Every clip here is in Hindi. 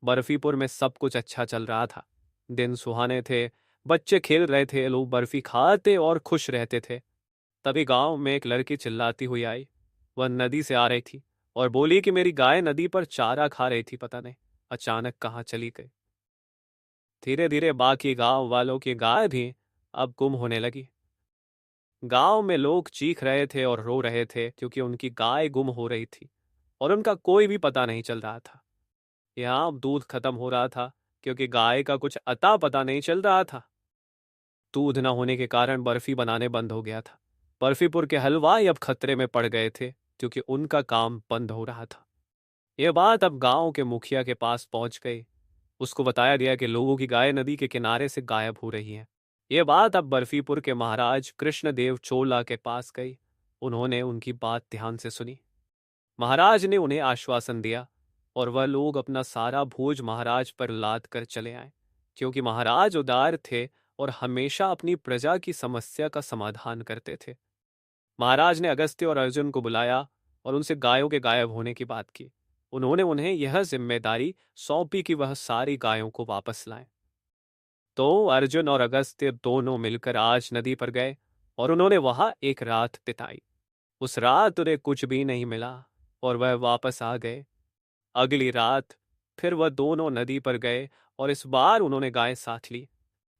बर्फीपुर में सब कुछ अच्छा चल रहा था। दिन सुहाने थे, बच्चे खेल रहे थे, लोग बर्फी खाते और खुश रहते थे। तभी गांव में एक लड़की चिल्लाती हुई आई। वह नदी से आ रही थी और बोली कि मेरी गाय नदी पर चारा खा रही थी, पता नहीं अचानक कहाँ चली गई। धीरे धीरे बाकी गांव वालों की गाय भी अब गुम होने लगी। गांव में लोग चीख रहे थे और रो रहे थे क्योंकि उनकी गाय गुम हो रही थी और उनका कोई भी पता नहीं चल रहा था। यहाँ अब दूध खत्म हो रहा था क्योंकि गाय का कुछ अता पता नहीं चल रहा था। दूध न होने के कारण बर्फी बनाने बंद हो गया था। बर्फीपुर के हलवाई अब खतरे में पड़ गए थे क्योंकि उनका काम बंद हो रहा था। यह बात अब गांव के मुखिया के पास पहुंच गई। उसको बताया गया कि लोगों की गाय नदी के किनारे से गायब हो रही है। यह बात अब बर्फीपुर के महाराज कृष्णदेव चोला के पास गई। उन्होंने उनकी बात ध्यान से सुनी। महाराज ने उन्हें आश्वासन दिया और वह लोग अपना सारा भोज महाराज पर लाद कर चले आए क्योंकि महाराज उदार थे और हमेशा अपनी प्रजा की समस्या का समाधान करते थे। महाराज ने अगस्त्य और अर्जुन को बुलाया और उनसे गायों के गायब होने की बात की। उन्होंने उन्हें यह जिम्मेदारी सौंपी कि वह सारी गायों को वापस लाएं। तो अर्जुन और अगस्त्य दोनों मिलकर आज नदी पर गए और उन्होंने वहां एक रात बिताई। उस रात उन्हें कुछ भी नहीं मिला और वह वापस आ गए। अगली रात फिर वह दोनों नदी पर गए और इस बार उन्होंने गाय साथ ली।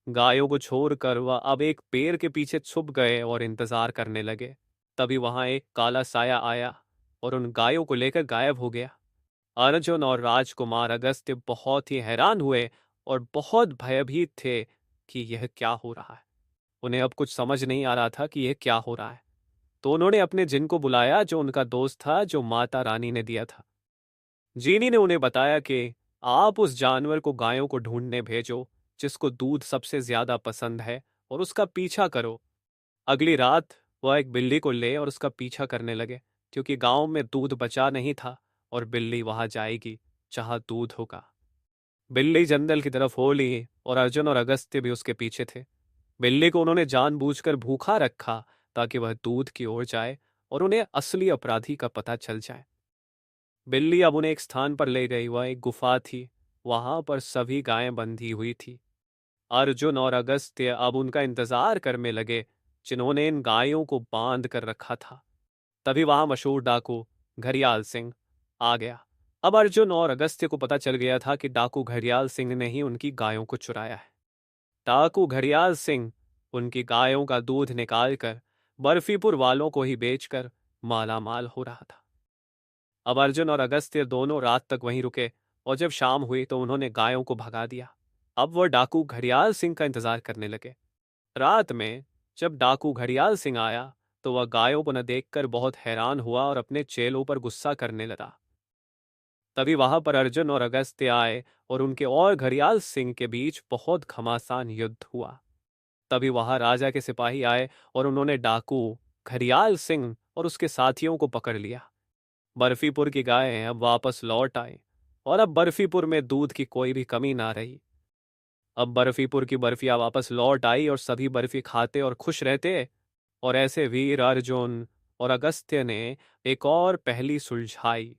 गायों को छोड़कर वह अब एक पेड़ के पीछे छुप गए और इंतजार करने लगे। तभी वहां एक काला साया आया और उन गायों को लेकर गायब हो गया। अर्जुन और राजकुमार अगस्त्य बहुत ही हैरान हुए और बहुत भयभीत थे कि यह क्या हो रहा है। उन्हें अब कुछ समझ नहीं आ रहा था कि यह क्या हो रहा है। तो उन्होंने अपने जिन को बुलाया जो उनका दोस्त था, जो माता रानी ने दिया था। जीनी ने उन्हें बताया कि आप उस जानवर को गायों को ढूंढने भेजो जिसको दूध सबसे ज्यादा पसंद है और उसका पीछा करो। अगली रात वह एक बिल्ली को ले और उसका पीछा करने लगे क्योंकि गांव में दूध बचा नहीं था और बिल्ली वहां जाएगी जहां दूध होगा। बिल्ली जंगल की तरफ हो ली और अर्जुन और अगस्त्य भी उसके पीछे थे। बिल्ली को उन्होंने जानबूझकर भूखा रखा ताकि वह दूध की ओर जाए और उन्हें असली अपराधी का पता चल जाए। बिल्ली अब उन्हें एक स्थान पर ले गई। वह एक गुफा थी। वहां पर सभी गायें बंधी हुई थी। अर्जुन और अगस्त्य अब उनका इंतजार करने लगे जिन्होंने इन गायों को बांध कर रखा था। तभी वहां मशहूर डाकू घड़ियाल सिंह आ गया। अब अर्जुन और अगस्त्य को पता चल गया था कि डाकू घड़ियाल सिंह ने ही उनकी गायों को चुराया है। डाकू घड़ियाल सिंह उनकी गायों का दूध निकालकर बर्फीपुर वालों को ही बेचकर माला माल हो रहा था। अब अर्जुन और अगस्त्य दोनों रात तक वहीं रुके और जब शाम हुई तो उन्होंने गायों को भगा दिया। अब वह डाकू घड़ियाल सिंह का इंतजार करने लगे। रात में जब डाकू घड़ियाल सिंह आया तो वह गायों को न देखकर बहुत हैरान हुआ और अपने चेलों पर गुस्सा करने लगा। तभी वहां पर अर्जुन और अगस्त्य आए और उनके और घड़ियाल सिंह के बीच बहुत घमासान युद्ध हुआ। तभी वहां राजा के सिपाही आए और उन्होंने डाकू घड़ियाल सिंह और उसके साथियों को पकड़ लिया। बर्फीपुर की गायें अब वापस लौट आई और अब बर्फीपुर में दूध की कोई भी कमी ना रही। अब बर्फीपुर की बर्फियां वापस लौट आई और सभी बर्फी खाते और खुश रहते। और ऐसे वीर अर्जुन और अगस्त्य ने एक और पहेली सुलझाई।